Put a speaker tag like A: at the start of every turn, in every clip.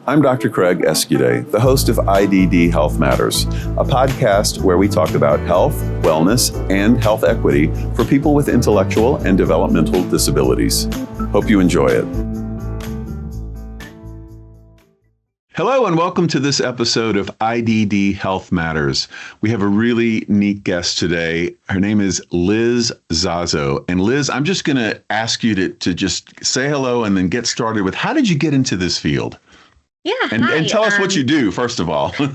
A: I'm Dr. Craig Escude, the host of IDD Health Matters, a podcast where we talk about health, wellness, and health equity for people with intellectual and developmental disabilities. Hope you enjoy it. Hello and welcome to this episode of IDD Health Matters. We have a really neat guest today. Her name is Liz Zaso. And Liz, I'm just going to ask you to just say hello and then get started with how did you get into this field?
B: Yeah.
A: And tell us what you do, first of all.
B: So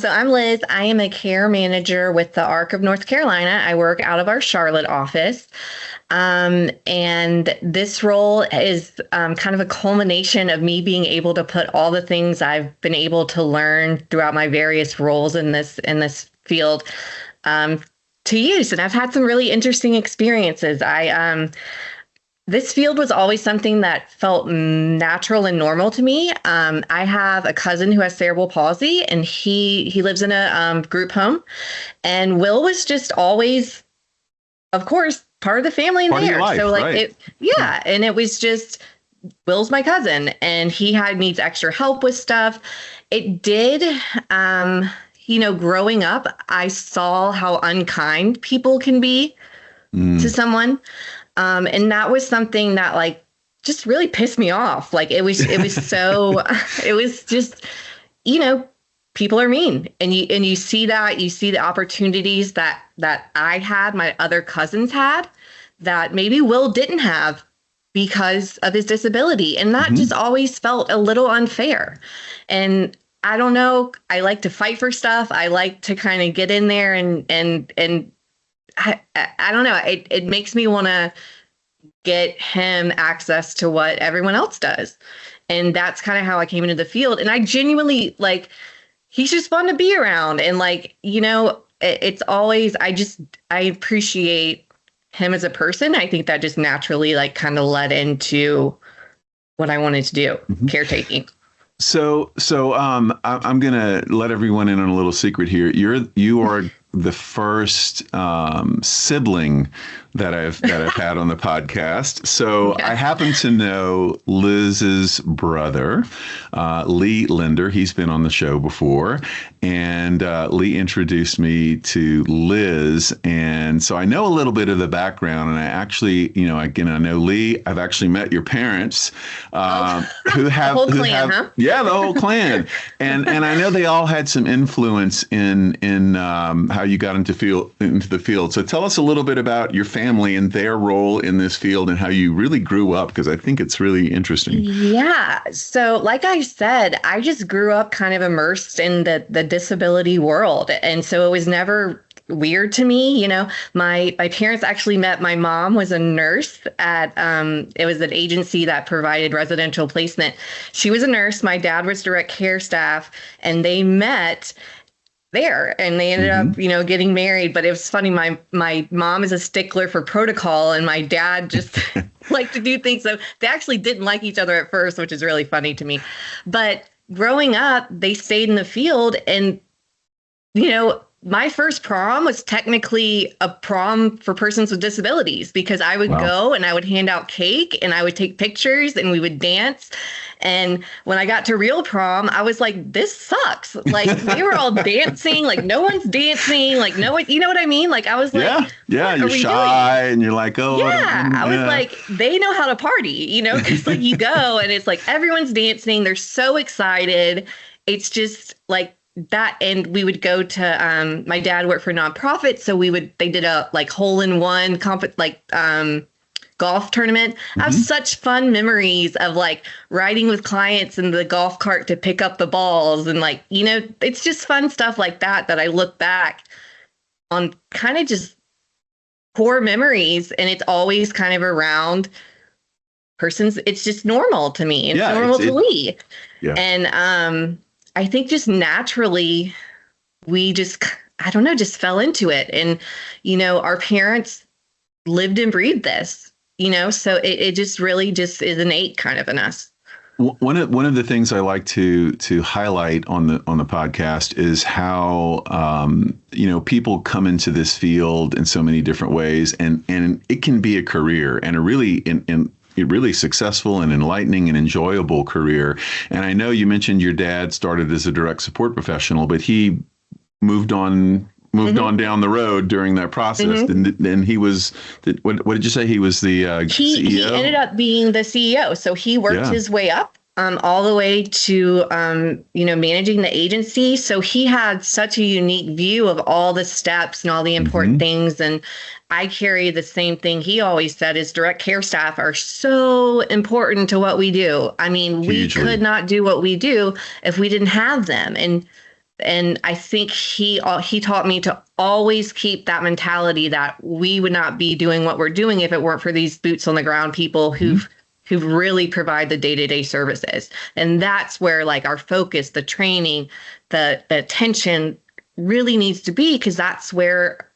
B: I'm Liz. I am a care manager with the ARC of North Carolina. I work out of our Charlotte office. And this role is kind of a culmination of me being able to put all the things I've been able to learn throughout my various roles in this field to use. And I've had some really interesting experiences. This field was always something that felt natural and normal to me. I have a cousin who has cerebral palsy, and he lives in a group home. And Will was just always, of course, part of the family in
A: part
B: there.
A: Of your life,
B: so like,
A: right.
B: And it was just, Will's my cousin, and he needs extra help with stuff. It did, growing up, I saw how unkind people can be to someone. And that was something that like just really pissed me off. Like it was so, it was just, people are mean, and you see the opportunities that I had, my other cousins had, that maybe Will didn't have because of his disability. And that just always felt a little unfair. And I don't know, I like to fight for stuff. I like to kind of get in there and I don't know. It makes me want to get him access to what everyone else does. And that's kind of how I came into the field. And I genuinely he's just fun to be around. And it's always, I appreciate him as a person. I think that just naturally kind of led into what I wanted to do, caretaking.
A: So I'm going to let everyone in on a little secret here. You are the first sibling that I've had on the podcast. So I happen to know Liz's brother, Lee Linder. He's been on the show before, and Lee introduced me to Liz, and so I know a little bit of the background. And I actually, I know Lee. I've actually met your parents, who have
B: the whole clan, huh?
A: Yeah, the whole clan, and I know they all had some influence in how you got into the field. So tell us a little bit about your family and their role in this field and how you really grew up, because I think it's really interesting.
B: Yeah. So like I said, I just grew up kind of immersed in the disability world. And so it was never weird to me. My parents actually met. My mom was a nurse at it was an agency that provided residential placement. She was a nurse. My dad was direct care staff, and they met there, and they ended up, getting married. But it was funny. My mom is a stickler for protocol, and my dad just liked to do things. So they actually didn't like each other at first, which is really funny to me. But growing up, they stayed in the field, and my first prom was technically a prom for persons with disabilities, because I would go and I would hand out cake and I would take pictures and we would dance. And when I got to real prom, I was like, this sucks. They were all dancing, no one's dancing, no one, you know what I mean? I was like,
A: yeah, you're shy doing? And you're like, oh,
B: yeah. I was like, they know how to party, because you go and it's everyone's dancing. They're so excited. It's just that. And we would go to, my dad worked for nonprofit. So they did a hole-in-one golf tournament. I have such fun memories of riding with clients in the golf cart to pick up the balls. And it's just fun stuff like that I look back on, kind of just core memories. And it's always kind of around persons. It's just normal to me. It's normal to Lee.
A: Yeah.
B: And, I think just naturally, we just fell into it. And, our parents lived and breathed this, so it just really just is innate kind of in us.
A: One of the things I like to highlight on the podcast is how people come into this field in so many different ways, and it can be a career and a really in really successful and enlightening and enjoyable career. And I know you mentioned your dad started as a direct support professional, but he moved on down the road during that process. And he was, what did you say? He was the CEO?
B: He ended up being the CEO. So he worked his way up all the way to, managing the agency. So he had such a unique view of all the steps and all the important things. And I carry the same thing he always said is direct care staff are so important to what we do. I mean,
A: Hugely.
B: we could not do what we do if we didn't have them. And I think he taught me to always keep that mentality that we would not be doing what we're doing if it weren't for these boots on the ground people who really provide the day-to-day services. And that's where like our focus, the training, the attention really needs to be, because that's where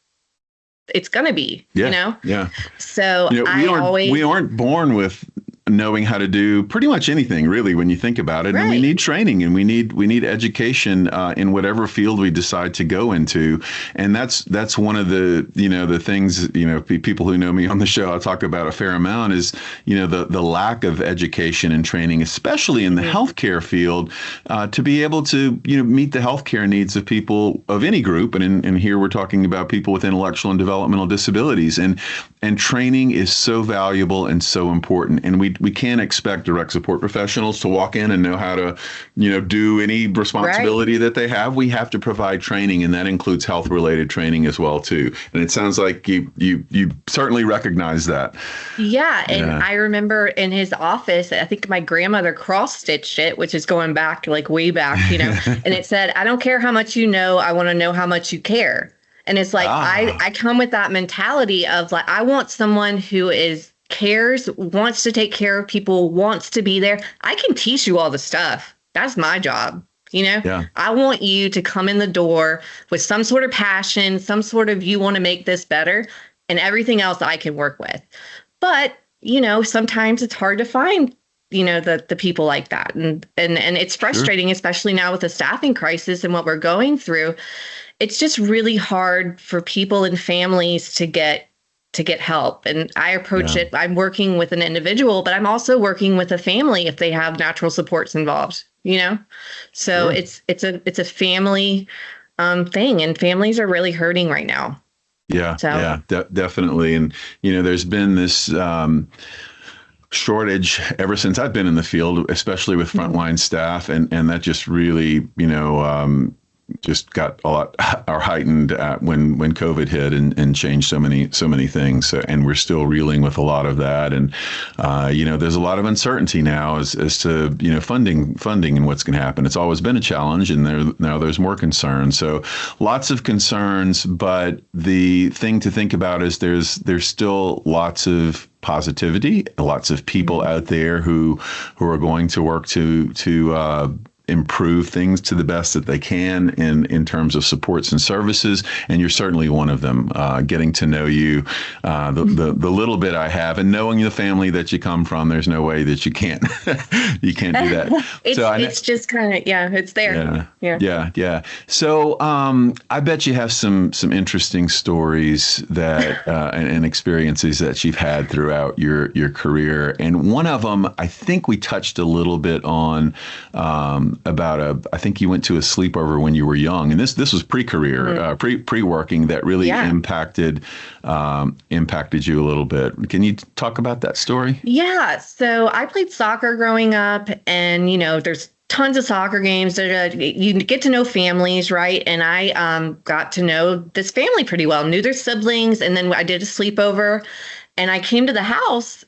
B: it's going to be,
A: Yeah.
B: So
A: we aren't born with knowing how to do pretty much anything, really, when you think about it.
B: Right.
A: And we need training, and we need education in whatever field we decide to go into. And that's one of the the things people who know me on the show, I talk about a fair amount, is the lack of education and training, especially in the healthcare field, to be able to meet the healthcare needs of people of any group. And here we're talking about people with intellectual and developmental disabilities. And training is so valuable and so important. And we can't expect direct support professionals to walk in and know how to, do any responsibility that they have. We have to provide training, and that includes health-related training as well too. And it sounds like you certainly recognize that.
B: Yeah, and I remember in his office, I think my grandmother cross-stitched it, which is going back like way back, and it said, "I don't care how much you know, I want to know how much you care." And it's like I come with that mentality of like I want someone who cares, wants to take care of people, wants to be there. I can teach you all the stuff. That's my job. I want you to come in the door with some sort of passion, some sort of you want to make this better, and everything else I can work with. But, sometimes it's hard to find, the people like that. And it's frustrating, especially now with the staffing crisis and what we're going through. It's just really hard for people and families to get help. And I approach it, I'm working with an individual, but I'm also working with a family if they have natural supports involved, So it's a family thing, and families are really hurting right now.
A: Yeah, definitely. And, there's been this shortage ever since I've been in the field, especially with frontline staff. And that just really, just got a lot or heightened when COVID hit and changed so many things. So, and we're still reeling with a lot of that. And, there's a lot of uncertainty now as to, funding and what's going to happen. It's always been a challenge, and now there's more concern. So lots of concerns, but the thing to think about is there's still lots of positivity, lots of people out there who are going to work to improve things to the best that they can in terms of supports and services. And you're certainly one of them. Getting to know you, the little bit I have, and knowing the family that you come from, there's no way that you can't do that.
B: It's just kind of, it's there.
A: Yeah. So I bet you have some interesting stories that and experiences that you've had throughout your career. And one of them, I think we touched a little bit on I think you went to a sleepover when you were young, and this was pre-career, pre-working, that really impacted you a little bit. Can you talk about that story?
B: Yeah. So I played soccer growing up, and there's tons of soccer games that you get to know families, right? And I got to know this family pretty well, knew their siblings, and then I did a sleepover, and I came to the house,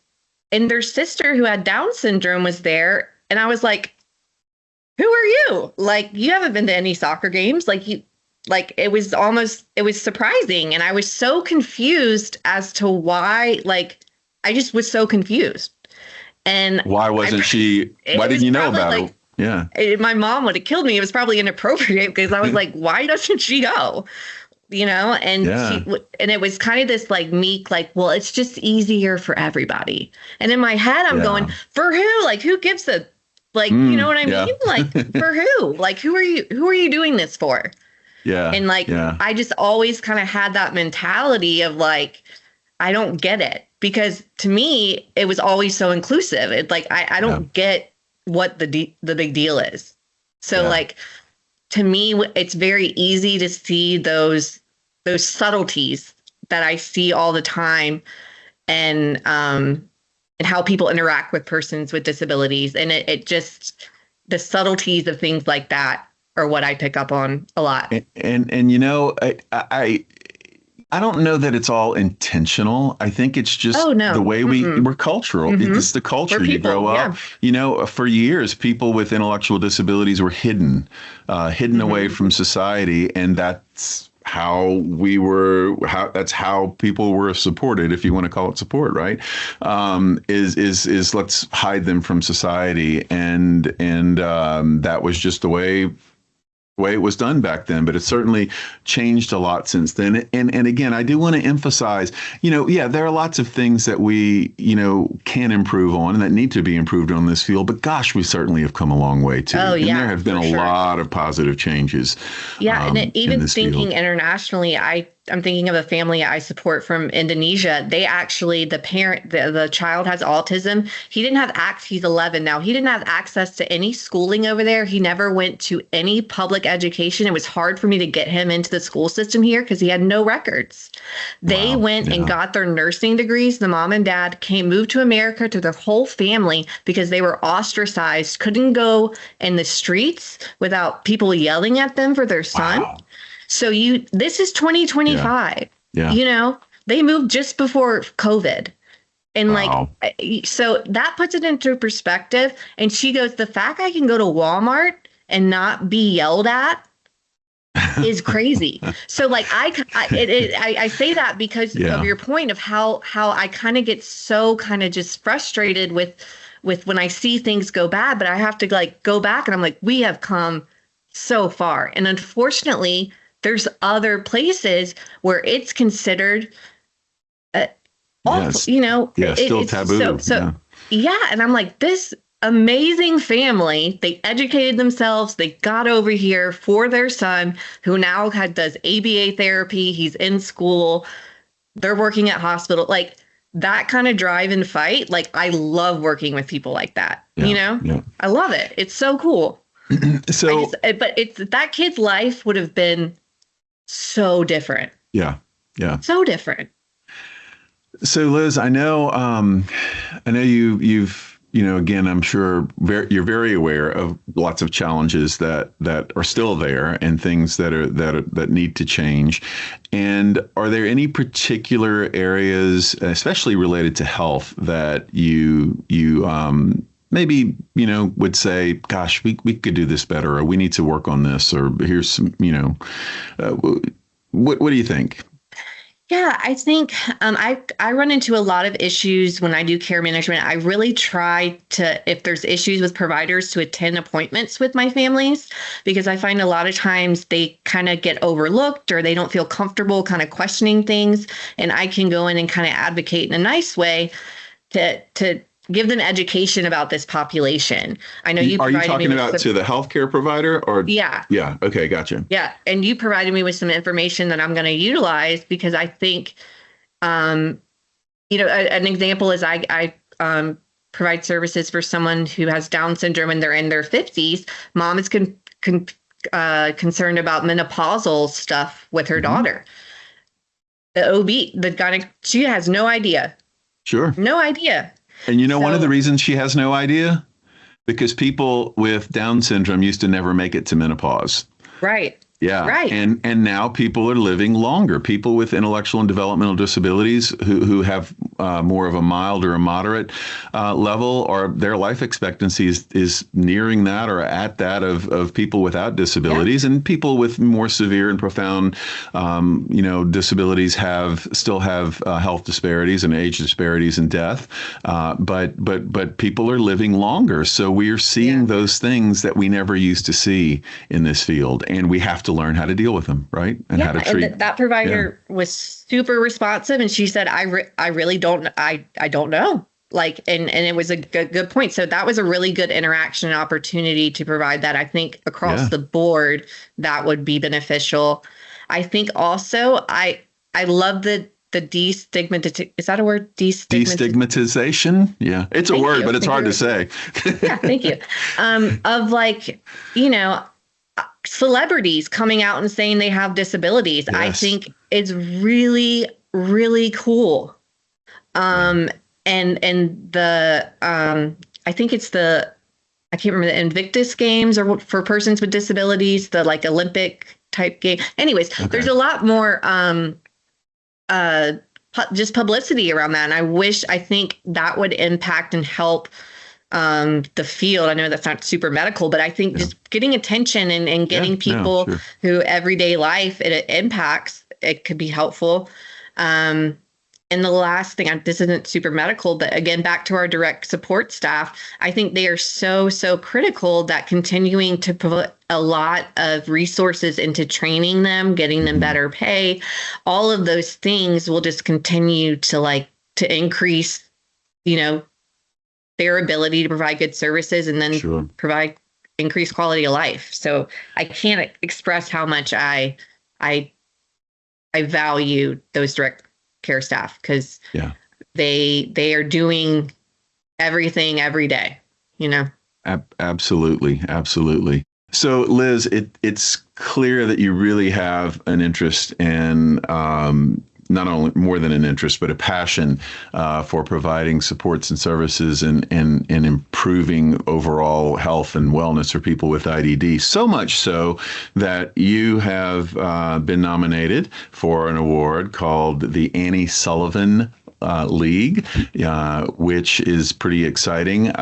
B: and their sister who had Down syndrome was there, and I was like, "Who are you? Like, you haven't been to any soccer games." It was surprising. And I was so confused as to why, I just was so confused. And
A: why why didn't you know about it? Yeah.
B: My mom would have killed me. It was probably inappropriate because I was like, why doesn't she go? And it was kind of this meek, well, it's just easier for everybody. And in my head, I'm going, for who? Who gives a, you know what I mean? For who? Who are you doing this for?
A: Yeah.
B: And I just always kind of had that mentality of I don't get it. because to me, it was always so inclusive. It's like, I don't get what the big deal is. So like, to me, it's very easy to see those subtleties that I see all the time, and how people interact with persons with disabilities. And it just, the subtleties of things like that are what I pick up on a lot.
A: And you know, I don't know that it's all intentional. I think it's just the way we're cultural. It's the culture. You grow up, you know, for years, people with intellectual disabilities were hidden away from society. And that's that's how people were supported, if you want to call it support, right? Is let's hide them from society. And that was just the way it was done back then, but it's certainly changed a lot since then. And again, I do want to emphasize, you know, there are lots of things that we, you know, can improve on and that need to be improved on this field, but gosh, we certainly have come a long way too. And there have been a lot of positive changes.
B: And even thinking field. Internationally, I'm thinking of a family I support from Indonesia. They actually, the parent, the child has autism. He didn't have he's 11 now. He didn't have access to any schooling over there. He never went to any public education. It was hard for me to get him into the school system here because he had no records. They went and got their nursing degrees. The mom and dad moved to America to their whole family because they were ostracized, couldn't go in the streets without people yelling at them for their son. Wow. So this is 2025, you know, they moved just before COVID. And like, so that puts it into perspective. And she goes, the fact I can go to Walmart and not be yelled at is crazy. So like, I say that because of your point of how I kind of get so kind of just frustrated with when I see things go bad, but I have to like go back and I'm like, we have come so far. And unfortunately, there's other places where it's considered awful, you know.
A: Still taboo.
B: And I'm like, this amazing family, they educated themselves, they got over here for their son, who now does ABA therapy, he's in school, they're working at hospital, like that kind of drive and fight. Like, I love working with people like that, you know. I love it. It's so cool. But that kid's life would have been so different. So different.
A: So Liz, I know you've, you know, again, I'm sure you're very aware of lots of challenges that are still there and things that need to change. And are there any particular areas, especially related to health, that you maybe, you know, would say, gosh, we could do this better, or we need to work on this, or here's some, you know, what do you think?
B: Yeah, I think I run into a lot of issues when I do care management. I really try to, if there's issues with providers, to attend appointments with my families, because I find a lot of times they kind of get overlooked or they don't feel comfortable kind of questioning things. And I can go in and kind of advocate in a nice way to give them education about this population. I know
A: are you talking about to the healthcare provider or? Yeah. Okay. Gotcha.
B: Yeah. And you provided me with some information that I'm going to utilize, because I think, you know, an example is I provide services for someone who has Down syndrome and they're in their 50s. Mom is concerned about menopausal stuff with her daughter. The OB, she has no idea.
A: Sure.
B: No idea.
A: And you know, one of the reasons she has no idea, because people with Down syndrome used to never make it to menopause.
B: Right.
A: Yeah. Right. And now people are living longer. People with intellectual and developmental disabilities who have more of a mild or a moderate level, or their life expectancy is nearing that or at that of people without disabilities. And people with more severe and profound, you know, disabilities still have health disparities and age disparities and death. But people are living longer. So we are seeing those things that we never used to see in this field, and we have to learn how to deal with them, right? And how to treat.
B: And that provider was super responsive, and she said, I really don't know. Like, and it was a good point. So that was a really good interaction and opportunity to provide that. I think across the board, that would be beneficial. I think also I love the destigmatization. Is that a word?
A: Destigmatization. Yeah, it's a word, but it's hard to say.
B: Yeah, thank you. Of like, celebrities coming out and saying they have disabilities. Yes. I think it's really, really cool. And the I think it's I can't remember, the Invictus Games or for persons with disabilities, the like Olympic type game. Anyways, there's a lot more just publicity around that. And I think that would impact and help the field. I know that's not super medical, but I think just getting attention and getting people who everyday life it impacts, it could be helpful. And the last thing, this isn't super medical, but again, back to our direct support staff, I think they are so, so critical that continuing to put a lot of resources into training them, getting them better pay, all of those things will just continue to increase, their ability to provide good services and then provide increased quality of life. So I can't express how much I value those direct care staff, because they are doing everything every day,
A: Absolutely. So Liz, it's clear that you really have an interest in not only more than an interest, but a passion for providing supports and services and improving overall health and wellness for people with IDD. So much so that you have been nominated for an award called the Annie Sullivan League, which is pretty exciting.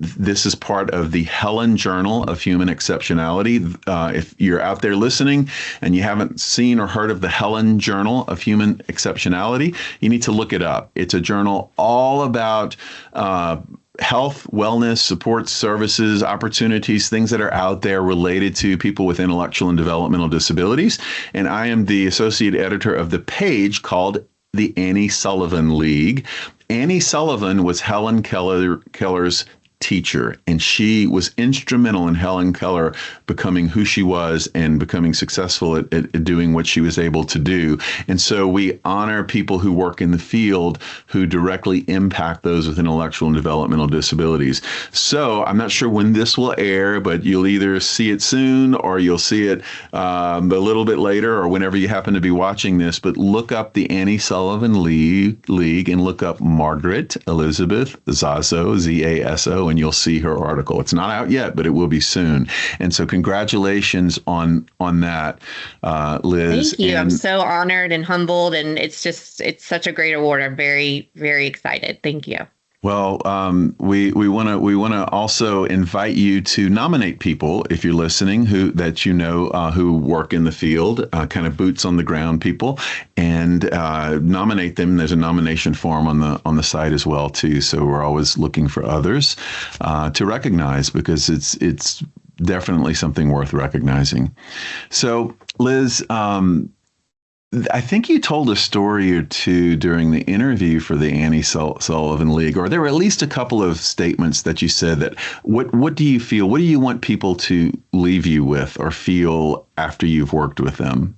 A: This is part of the Helen Journal of Human Exceptionality. If you're out there listening and you haven't seen or heard of the Helen Journal of Human Exceptionality, you need to look it up. It's a journal all about health, wellness, support services, opportunities, things that are out there related to people with intellectual and developmental disabilities. And I am the associate editor of the page called the Annie Sullivan League. Annie Sullivan was Helen Keller's teacher, and she was instrumental in Helen Keller becoming who she was and becoming successful at doing what she was able to do. And so we honor people who work in the field who directly impact those with intellectual and developmental disabilities. So I'm not sure when this will air, but you'll either see it soon or you'll see it a little bit later or whenever you happen to be watching this. But look up the Annie Sullivan League and look up Margaret Elizabeth Zaso, Zaso, and you'll see her article. It's not out yet, but it will be soon. And so congratulations on that, Liz.
B: Thank you. I'm so honored and humbled, and it's such a great award. I'm very, very excited. Thank you.
A: Well, we want to also invite you to nominate people, if you're listening, who work in the field, kind of boots on the ground people, and nominate them. There's a nomination form on the site as well too. So we're always looking for others to recognize, because it's definitely something worth recognizing. So Liz, I think you told a story or two during the interview for the Annie Sullivan League, or there were at least a couple of statements that you said that, what do you feel? What do you want people to leave you with or feel after you've worked with them?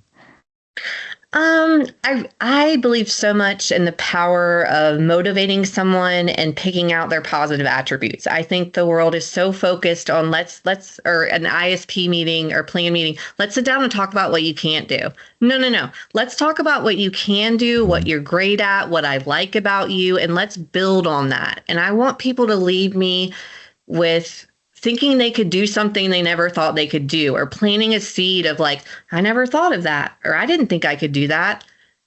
B: I believe so much in the power of motivating someone and picking out their positive attributes. I think the world is so focused on or an ISP meeting or plan meeting, let's sit down and talk about what you can't do. No. Let's talk about what you can do, what you're great at, what I like about you, and let's build on that. And I want people to leave me with thinking they could do something they never thought they could do, or planting a seed of like, I never thought of that, or I didn't think I could do that.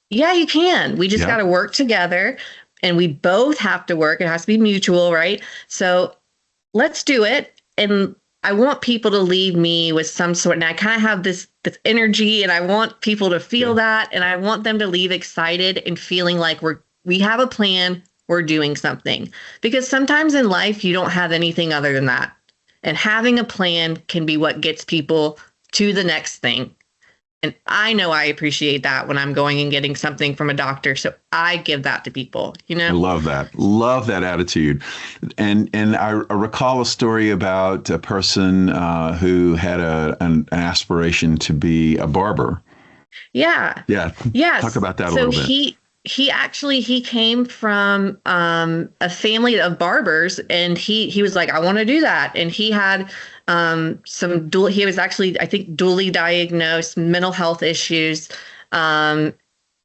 B: Yeah, you can. We just got to work together, and we both have to work. It has to be mutual, right? So let's do it. And I want people to leave me with some sort, and I kind of have this energy, and I want people to feel that, and I want them to leave excited and feeling like we have a plan, we're doing something. Because sometimes in life, you don't have anything other than that. And having a plan can be what gets people to the next thing. And I know I appreciate that when I'm going and getting something from a doctor. So I give that to people, I
A: love that. Love that attitude. And I recall a story about a person who had an aspiration to be a barber.
B: Yeah.
A: Yeah.
B: Yes.
A: Talk about that a little bit.
B: he came from a family of barbers, and he was like, I want to do that. And he had he was actually, I think, dually diagnosed mental health issues, um,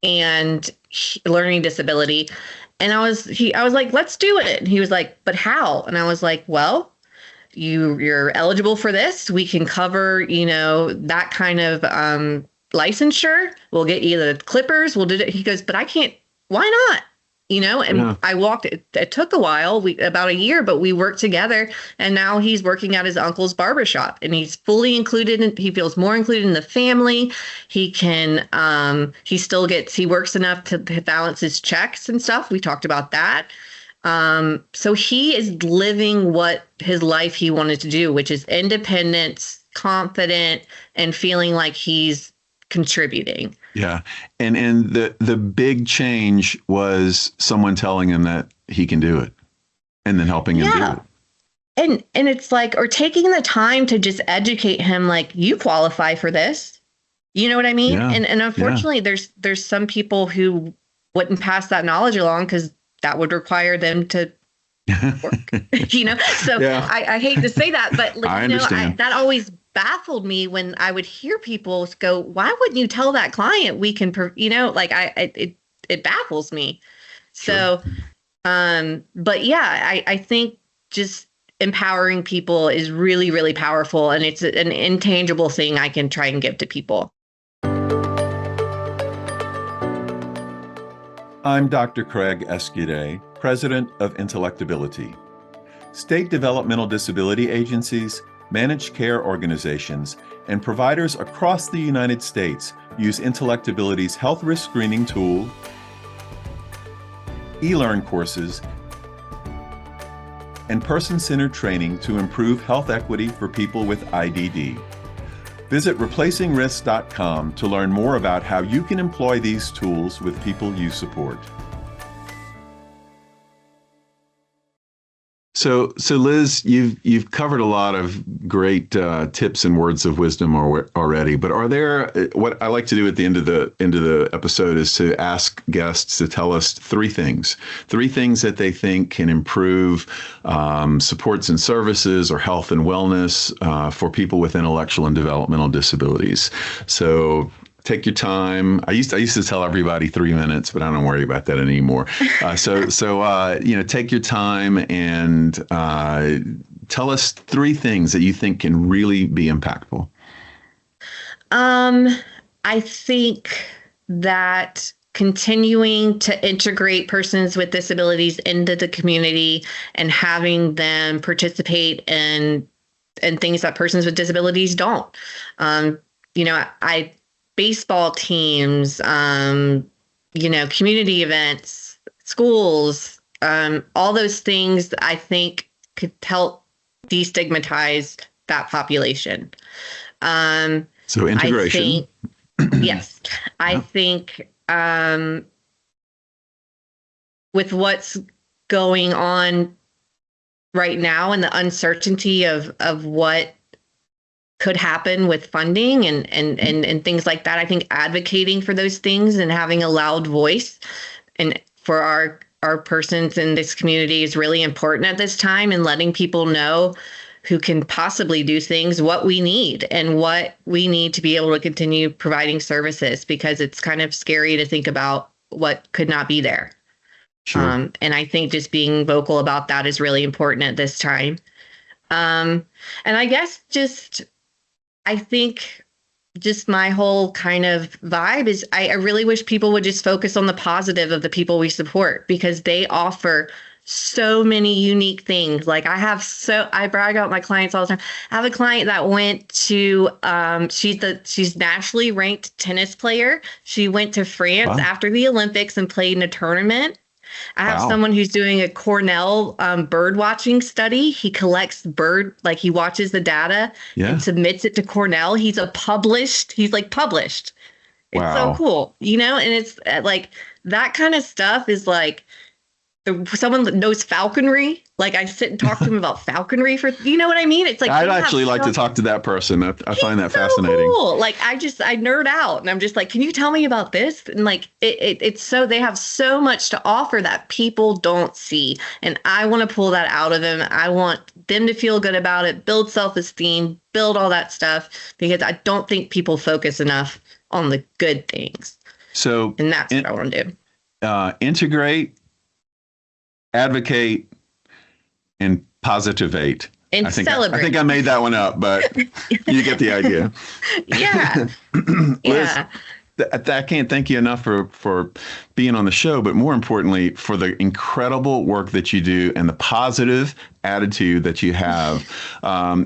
B: and learning disability. And I was like, let's do it. And he was like, but how? And I was like, well, you're eligible for this. We can cover, that kind of licensure. We'll get you the clippers. We'll do it. He goes, but I can't. Why not? And
A: Yeah.
B: I walked. It took a while, about a year, but we worked together. And now he's working at his uncle's barbershop, and he's fully included. He feels more included in the family. He can. He works enough to balance his checks and stuff. We talked about that. So he is living what his life he wanted to do, which is independence, confident, and feeling like he's contributing.
A: Yeah. And the big change was someone telling him that he can do it and then helping him do it.
B: And it's like, or taking the time to just educate him, like, you qualify for this. You know what I mean?
A: Yeah.
B: And unfortunately, there's some people who wouldn't pass that knowledge along because that would require them to work, So yeah. I hate to say that, but
A: I understand.
B: that always baffled me when I would hear people go, "Why wouldn't you tell that client we can?" It baffles me.
A: Sure.
B: So, but yeah, I think just empowering people is really, really powerful, and it's an intangible thing I can try and give to people.
A: I'm Dr. Craig Escude, President of Intellectability. State developmental disability agencies, managed care organizations, and providers across the United States use Intellectability's health risk screening tool, e-learn courses, and person-centered training to improve health equity for people with IDD. Visit replacingrisks.com to learn more about how you can employ these tools with people you support. So Liz, you've covered a lot of great tips and words of wisdom already. But are there, what I like to do at the end of the episode is to ask guests to tell us three things that they think can improve supports and services or health and wellness for people with intellectual and developmental disabilities. So take your time. I used to tell everybody 3 minutes, but I don't worry about that anymore. So take your time and tell us three things that you think can really be impactful.
B: I think that continuing to integrate persons with disabilities into the community and having them participate in things that persons with disabilities don't. Baseball teams, community events, schools, all those things I think could help destigmatize that population.
A: So integration.
B: Yes. I think with what's going on right now and the uncertainty of what could happen with funding and things like that, I think advocating for those things and having a loud voice and for our persons in this community is really important at this time, and letting people know who can possibly do things, what we need and what we need to be able to continue providing services, because it's kind of scary to think about what could not be there.
A: Sure.
B: And I think just being vocal about that is really important at this time. And I guess I think just my whole kind of vibe is I really wish people would just focus on the positive of the people we support, because they offer so many unique things. Like I brag about my clients all the time. I have a client that went to, she's nationally ranked tennis player. She went to France after the Olympics and played in a tournament. I have someone who's doing a Cornell bird watching study. He collects he watches the data and submits it to Cornell. He's published. It's so cool, and it's like that kind of stuff is like, someone that knows falconry. Like I sit and talk to them about falconry for, you know what I mean? It's like,
A: I'd actually like to talk to that person. I find that fascinating.
B: Cool. Like I nerd out and I'm just like, can you tell me about this? And like, it's so, they have so much to offer that people don't see. And I want to pull that out of them. I want them to feel good about it, build self-esteem, build all that stuff, because I don't think people focus enough on the good things. And that's what I want to do.
A: Integrate, advocate, and positivate.
B: And celebrate.
A: I think I made that one up, but you get the idea.
B: Yeah.
A: Liz, I can't thank you enough for being on the show, but more importantly, for the incredible work that you do and the positive attitude that you have.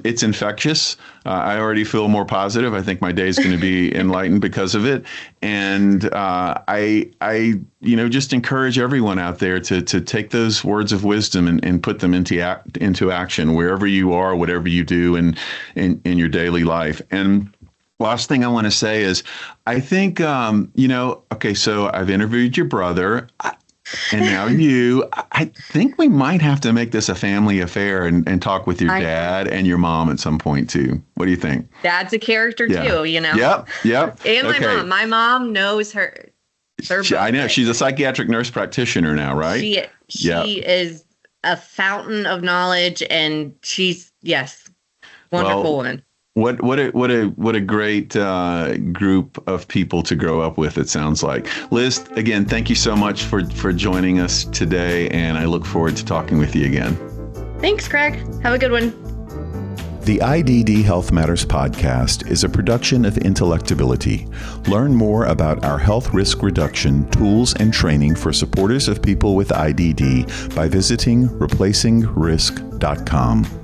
A: It's infectious. I already feel more positive. I think my day is going to be enlightened because of it. And I just encourage everyone out there to take those words of wisdom and put them into action wherever you are, whatever you do in your daily life. And last thing I want to say is, I think, okay, so I've interviewed your brother and now you. I think we might have to make this a family affair and talk with your dad and your mom at some point too. What do you think? Dad's
B: a character too, you know?
A: Yep.
B: And my mom. My mom knows her.
A: I know. She's a psychiatric nurse practitioner now, right?
B: She is a fountain of knowledge, and she's, wonderful woman.
A: What a great group of people to grow up with, it sounds like. Liz, again, thank you so much for joining us today, and I look forward to talking with you again.
B: Thanks, Craig. Have a good one.
C: The IDD Health Matters podcast is a production of Intellectability. Learn more about our health risk reduction tools and training for supporters of people with IDD by visiting replacingrisk.com.